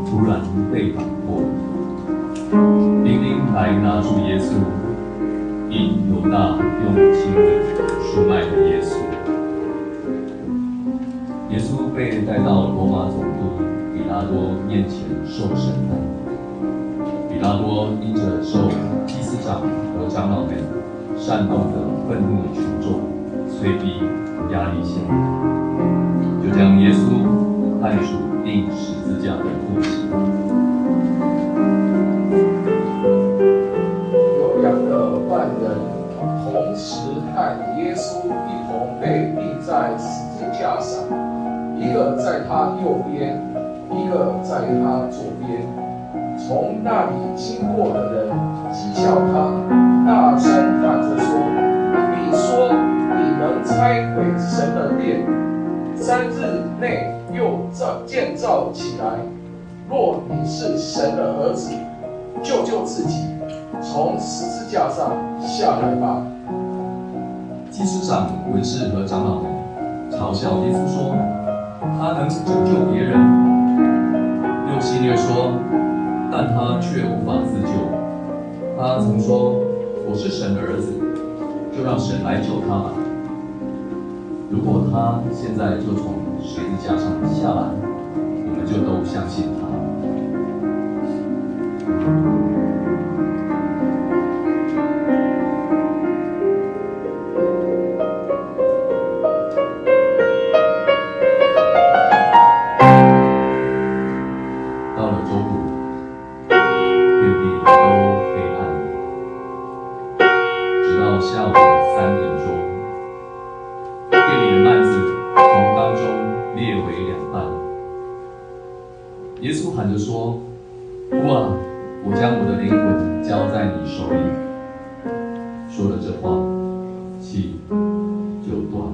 突然被绑过，兵丁来拿住耶稣，因犹大用金子出卖了耶稣。耶稣被带到罗马总督比拉多面前受审判。比拉多因着受祭司长和长老们煽动的愤怒群众催逼压力下，就将耶稣判处钉十字架的酷刑。有两个犯人同时和耶稣一同被钉在十字架上，一个在他右边，一个在他左边。从那里经过的人讥笑他，大声喊着说：“你说你能拆毁神的殿，3日内又建造起来，若你是神的儿子，救救自己，从十字架上下来吧。”祭司长、文士和长老们嘲笑耶稣说：“他能拯救别人。”又戏谑说：“但他却无法自救。他曾说：‘我是神的儿子，就让神来救他吧。’如果他现在就从十字架上下来，我们就都相信他。”到了周五，遍地都黑暗，直到下午3点钟，店里的幔子从当中裂为2半。耶稣喊着说：“父啊，我将我的灵魂交在你手里。”说了这话，气就断了。